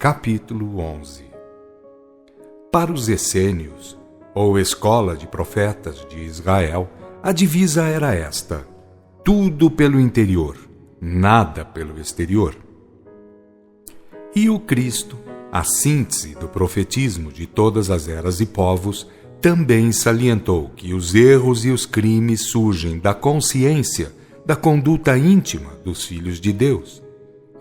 capítulo 11. Para os essênios, ou escola de profetas de Israel, a divisa era esta: tudo pelo interior, nada pelo exterior. E o Cristo, a síntese do profetismo de todas as eras e povos, também salientou que os erros e os crimes surgem da consciência, da conduta íntima dos filhos de Deus.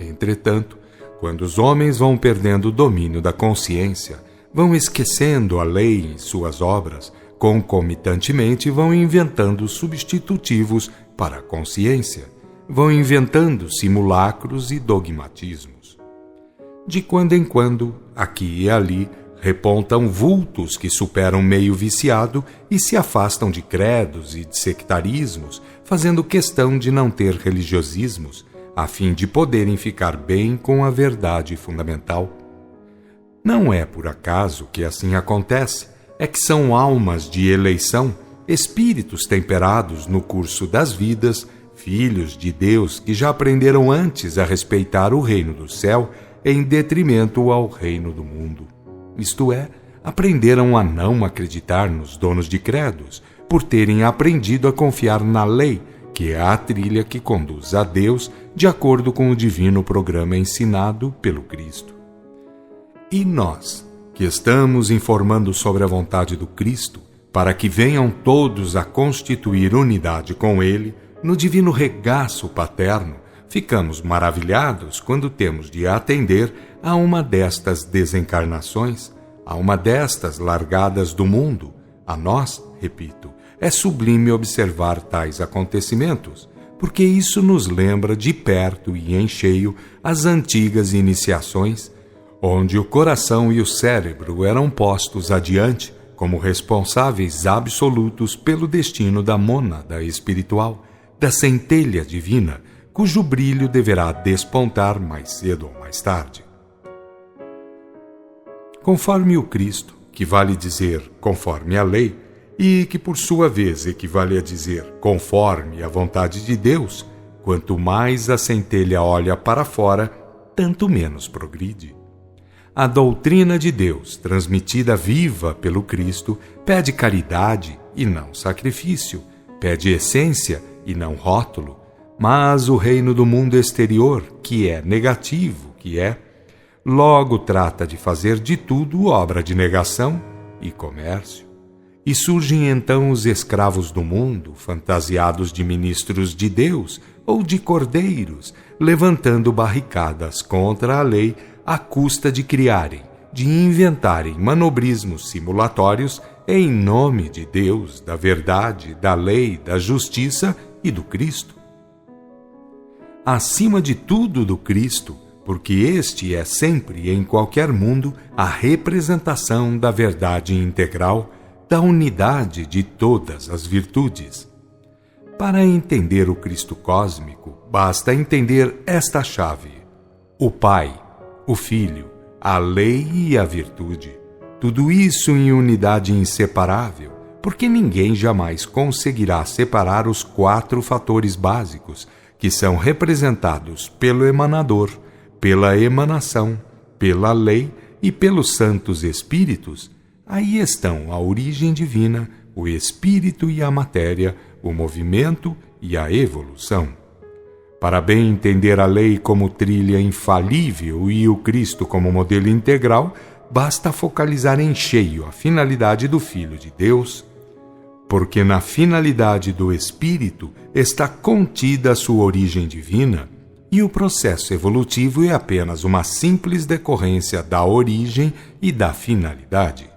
Entretanto, quando os homens vão perdendo o domínio da consciência, vão esquecendo a lei em suas obras, concomitantemente vão inventando substitutivos para a consciência, vão inventando simulacros e dogmatismos. De quando em quando, aqui e ali, repontam vultos que superam meio viciado e se afastam de credos e de sectarismos, fazendo questão de não ter religiosismos, a fim de poderem ficar bem com a verdade fundamental. Não é por acaso que assim acontece, é que são almas de eleição, espíritos temperados no curso das vidas, filhos de Deus que já aprenderam antes a respeitar o reino do céu em detrimento ao reino do mundo. Isto é, aprenderam a não acreditar nos donos de credos, por terem aprendido a confiar na lei, que é a trilha que conduz a Deus de acordo com o divino programa ensinado pelo Cristo. E nós, que estamos informando sobre a vontade do Cristo, para que venham todos a constituir unidade com Ele, no divino regaço paterno, ficamos maravilhados quando temos de atender a uma destas desencarnações, a uma destas largadas do mundo. A nós, repito, é sublime observar tais acontecimentos, porque isso nos lembra de perto e em cheio as antigas iniciações, onde o coração e o cérebro eram postos adiante como responsáveis absolutos pelo destino da mônada espiritual, da centelha divina, cujo brilho deverá despontar mais cedo ou mais tarde. Conforme o Cristo, que vale dizer conforme a lei, e que por sua vez equivale a dizer conforme a vontade de Deus, quanto mais a centelha olha para fora, tanto menos progride. A doutrina de Deus, transmitida viva pelo Cristo, pede caridade e não sacrifício, pede essência e não rótulo, mas o reino do mundo exterior, que é negativo, logo trata de fazer de tudo obra de negação e comércio. E surgem então os escravos do mundo, fantasiados de ministros de Deus ou de cordeiros, levantando barricadas contra a lei à custa de criarem, de inventarem manobrismos simulatórios em nome de Deus, da verdade, da lei, da justiça e do Cristo. Acima de tudo do Cristo, porque este é sempre e em qualquer mundo a representação da verdade integral, da unidade de todas as virtudes. Para entender o Cristo cósmico, basta entender esta chave: o Pai, o Filho, a lei e a virtude. Tudo isso em unidade inseparável, porque ninguém jamais conseguirá separar os 4 fatores básicos, que são representados pelo emanador, pela emanação, pela lei e pelos santos espíritos. Aí estão a origem divina, o espírito e a matéria, o movimento e a evolução. Para bem entender a lei como trilha infalível e o Cristo como modelo integral, basta focalizar em cheio a finalidade do Filho de Deus, porque na finalidade do Espírito está contida a sua origem divina, e o processo evolutivo é apenas uma simples decorrência da origem e da finalidade.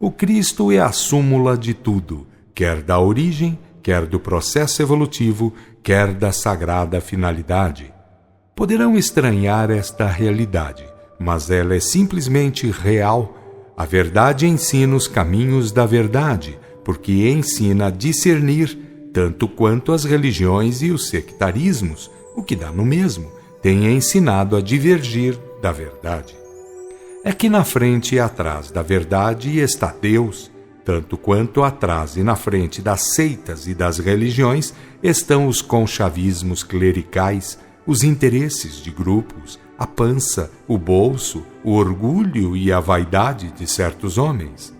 O Cristo é a súmula de tudo, quer da origem, quer do processo evolutivo, quer da sagrada finalidade. Poderão estranhar esta realidade, mas ela é simplesmente real. A verdade ensina os caminhos da verdade, porque ensina a discernir, tanto quanto as religiões e os sectarismos, o que dá no mesmo, têm ensinado a divergir da verdade. É que na frente e atrás da verdade está Deus, tanto quanto atrás e na frente das seitas e das religiões estão os conchavismos clericais, os interesses de grupos, a pança, o bolso, o orgulho e a vaidade de certos homens.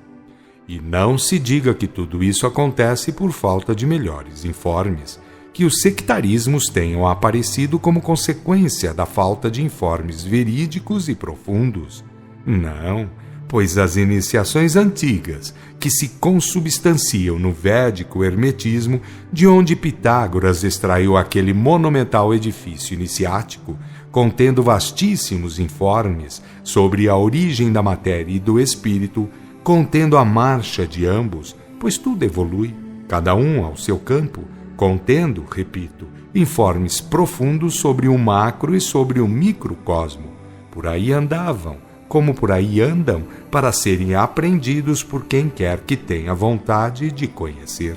E não se diga que tudo isso acontece por falta de melhores informes, que os sectarismos tenham aparecido como consequência da falta de informes verídicos e profundos. Não, pois as iniciações antigas, que se consubstanciam no védico hermetismo, de onde Pitágoras extraiu aquele monumental edifício iniciático, contendo vastíssimos informes sobre a origem da matéria e do espírito, contendo a marcha de ambos, pois tudo evolui, cada um ao seu campo, contendo, repito, informes profundos sobre o macro e sobre o microcosmo. Por aí andavam, como por aí andam, para serem aprendidos por quem quer que tenha vontade de conhecer.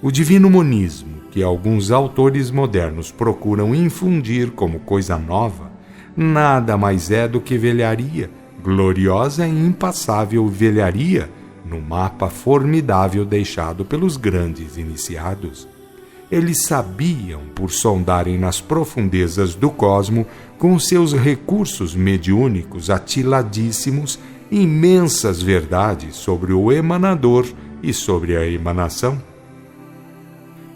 O divino monismo, que alguns autores modernos procuram infundir como coisa nova, nada mais é do que velharia, gloriosa e impassável velharia, no mapa formidável deixado pelos grandes iniciados. Eles sabiam, por sondarem nas profundezas do cosmo, com seus recursos mediúnicos atiladíssimos, imensas verdades sobre o emanador e sobre a emanação.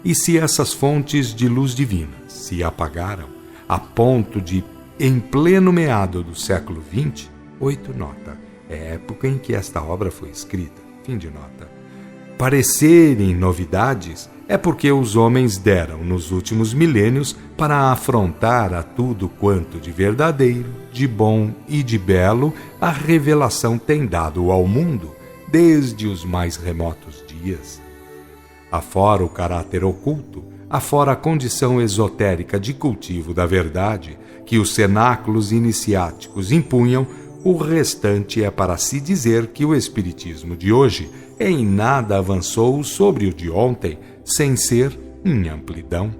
E se essas fontes de luz divina se apagaram, a ponto de, em pleno meado do século XX, 8 nota, é a época em que esta obra foi escrita, fim de nota, parecerem novidades, é porque os homens deram nos últimos milênios para afrontar a tudo quanto de verdadeiro, de bom e de belo a revelação tem dado ao mundo desde os mais remotos dias. Afora o caráter oculto, afora a condição esotérica de cultivo da verdade que os cenáculos iniciáticos impunham, o restante é para se dizer que o espiritismo de hoje em nada avançou sobre o de ontem, sem ser em amplidão.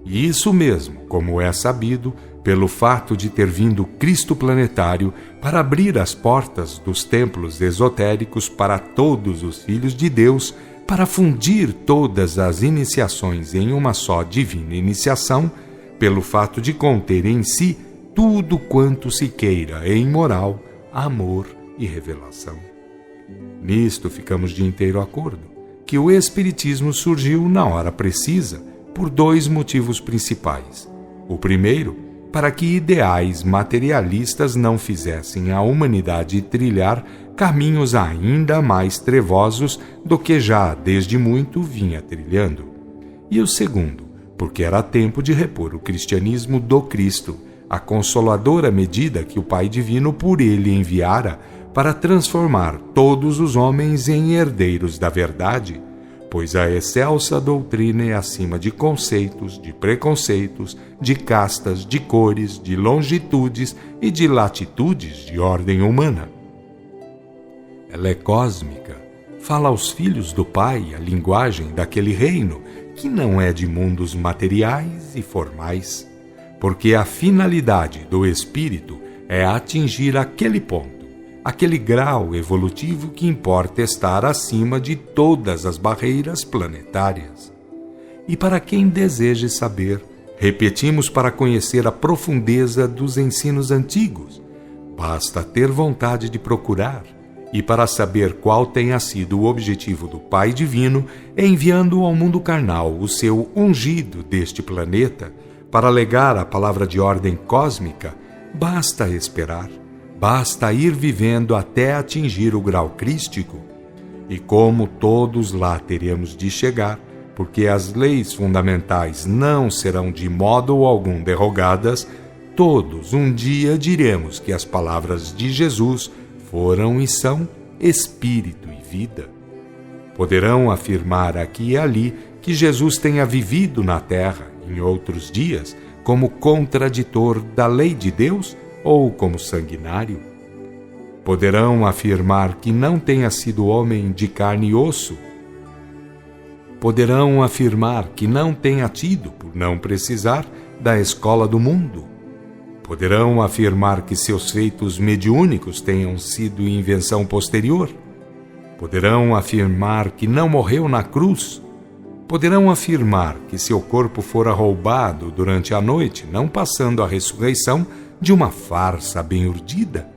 E isso mesmo, como é sabido, pelo fato de ter vindo Cristo planetário para abrir as portas dos templos esotéricos para todos os filhos de Deus, para fundir todas as iniciações em uma só divina iniciação, pelo fato de conter em si tudo quanto se queira em moral, amor e revelação. Nisto ficamos de inteiro acordo, que o Espiritismo surgiu na hora precisa, por 2 motivos principais. O primeiro, para que ideais materialistas não fizessem a humanidade trilhar caminhos ainda mais trevosos do que já desde muito vinha trilhando. E o segundo, porque era tempo de repor o cristianismo do Cristo, a consoladora medida que o Pai Divino por ele enviara para transformar todos os homens em herdeiros da verdade, pois a excelsa doutrina é acima de conceitos, de preconceitos, de castas, de cores, de longitudes e de latitudes de ordem humana. Ela é cósmica, fala aos filhos do Pai a linguagem daquele reino que não é de mundos materiais e formais, porque a finalidade do espírito é atingir aquele ponto, aquele grau evolutivo que importa estar acima de todas as barreiras planetárias. E para quem deseje saber, repetimos para conhecer a profundeza dos ensinos antigos, basta ter vontade de procurar, e para saber qual tenha sido o objetivo do Pai Divino, enviando ao mundo carnal o seu ungido deste planeta, para legar a palavra de ordem cósmica, basta esperar. Basta ir vivendo até atingir o grau crístico, e como todos lá teremos de chegar, porque as leis fundamentais não serão de modo algum derrogadas, todos um dia diremos que as palavras de Jesus foram e são espírito e vida. Poderão afirmar aqui e ali que Jesus tenha vivido na terra, em outros dias, como contraditor da lei de Deus, ou como sanguinário. Poderão afirmar que não tenha sido homem de carne e osso. Poderão afirmar que não tenha tido, por não precisar, da escola do mundo. Poderão afirmar que seus feitos mediúnicos tenham sido invenção posterior. Poderão afirmar que não morreu na cruz. Poderão afirmar que seu corpo fora roubado durante a noite, não passando a ressurreição de uma farsa bem urdida?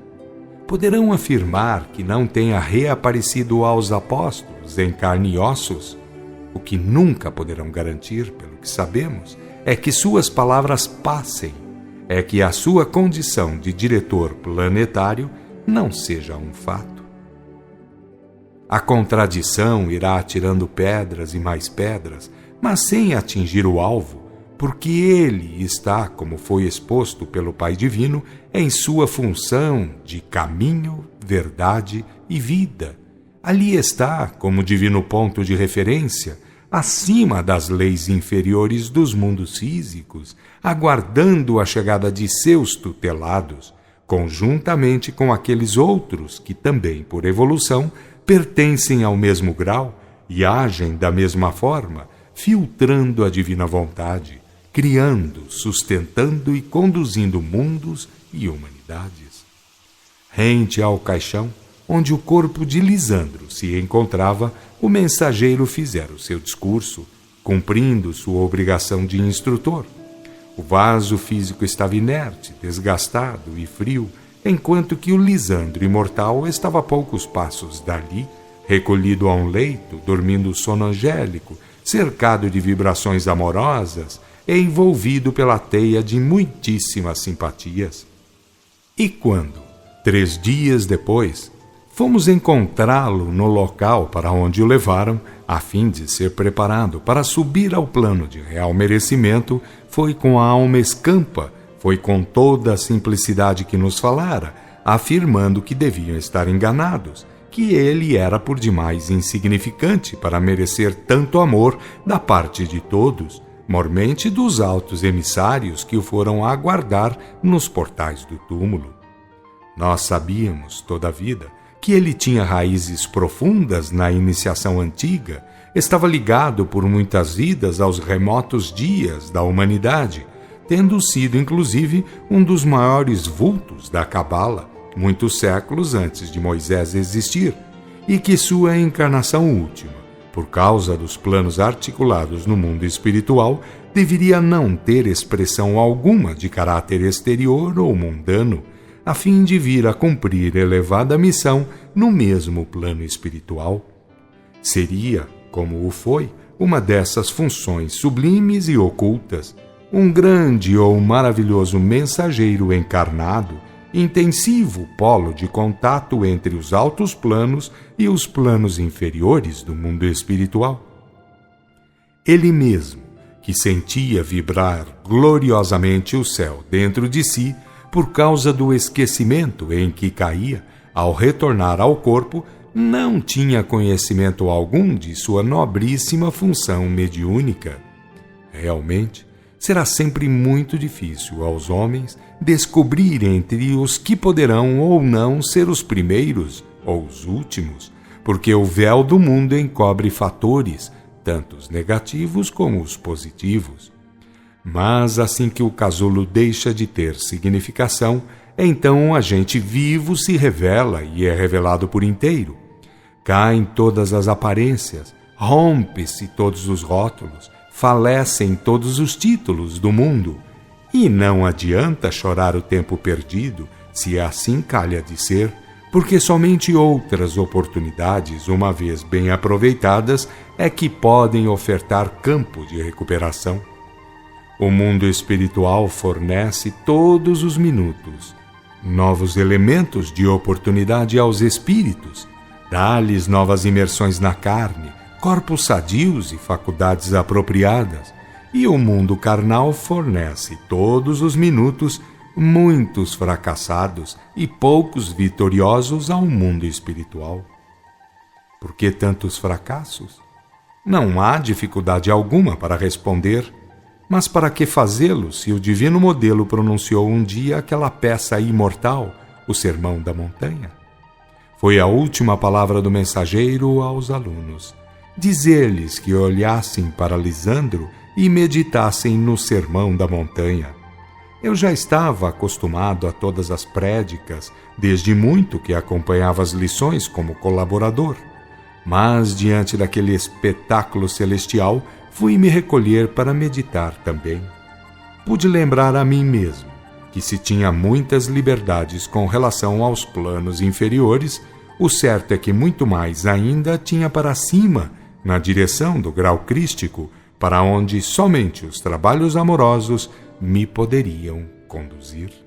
Poderão afirmar que não tenha reaparecido aos apóstolos em carne e ossos? O que nunca poderão garantir, pelo que sabemos, é que suas palavras passem, é que a sua condição de diretor planetário não seja um fato. A contradição irá atirando pedras e mais pedras, mas sem atingir o alvo, porque ele está, como foi exposto pelo Pai Divino, em sua função de caminho, verdade e vida. Ali está, como divino ponto de referência, acima das leis inferiores dos mundos físicos, aguardando a chegada de seus tutelados, conjuntamente com aqueles outros que também, por evolução, pertencem ao mesmo grau e agem da mesma forma, filtrando a divina vontade, criando, sustentando e conduzindo mundos e humanidades. Rente ao caixão, onde o corpo de Lisandro se encontrava, o mensageiro fizera o seu discurso, cumprindo sua obrigação de instrutor. O vaso físico estava inerte, desgastado e frio, enquanto que o Lisandro imortal estava a poucos passos dali, recolhido a um leito, dormindo sono angélico, cercado de vibrações amorosas e envolvido pela teia de muitíssimas simpatias. E quando, 3 dias depois, fomos encontrá-lo no local para onde o levaram, a fim de ser preparado para subir ao plano de real merecimento, foi com a alma escampa, foi com toda a simplicidade que nos falara, afirmando que deviam estar enganados, que ele era por demais insignificante para merecer tanto amor da parte de todos, mormente dos altos emissários que o foram aguardar nos portais do túmulo. Nós sabíamos, toda a vida, que ele tinha raízes profundas na iniciação antiga, estava ligado por muitas vidas aos remotos dias da humanidade, tendo sido, inclusive, um dos maiores vultos da Cabala, muitos séculos antes de Moisés existir, e que sua encarnação última, por causa dos planos articulados no mundo espiritual, deveria não ter expressão alguma de caráter exterior ou mundano, a fim de vir a cumprir elevada missão no mesmo plano espiritual. Seria, como o foi, uma dessas funções sublimes e ocultas, um grande ou maravilhoso mensageiro encarnado, intensivo polo de contato entre os altos planos e os planos inferiores do mundo espiritual. Ele mesmo, que sentia vibrar gloriosamente o céu dentro de si, por causa do esquecimento em que caía, ao retornar ao corpo, não tinha conhecimento algum de sua nobríssima função mediúnica. Realmente, será sempre muito difícil aos homens descobrir entre os que poderão ou não ser os primeiros ou os últimos, porque o véu do mundo encobre fatores, tanto os negativos como os positivos. Mas assim que o casulo deixa de ter significação, então o agente vivo se revela e é revelado por inteiro. Caem todas as aparências, rompe-se todos os rótulos, falecem todos os títulos do mundo. E não adianta chorar o tempo perdido, se assim calha de ser, porque somente outras oportunidades, uma vez bem aproveitadas, é que podem ofertar campo de recuperação. O mundo espiritual fornece todos os minutos novos elementos de oportunidade aos espíritos, dá-lhes novas imersões na carne, corpos sadios e faculdades apropriadas, e o mundo carnal fornece todos os minutos muitos fracassados e poucos vitoriosos ao mundo espiritual. Por que tantos fracassos? Não há dificuldade alguma para responder. Mas para que fazê-lo se o divino modelo pronunciou um dia aquela peça imortal, o Sermão da Montanha? Foi a última palavra do mensageiro aos alunos, dizer-lhes que olhassem para Lisandro e meditassem no Sermão da Montanha. Eu já estava acostumado a todas as prédicas, desde muito que acompanhava as lições como colaborador, mas diante daquele espetáculo celestial, fui me recolher para meditar também. Pude lembrar a mim mesmo que se tinha muitas liberdades com relação aos planos inferiores, o certo é que muito mais ainda tinha para cima, na direção do grau crístico, para onde somente os trabalhos amorosos me poderiam conduzir.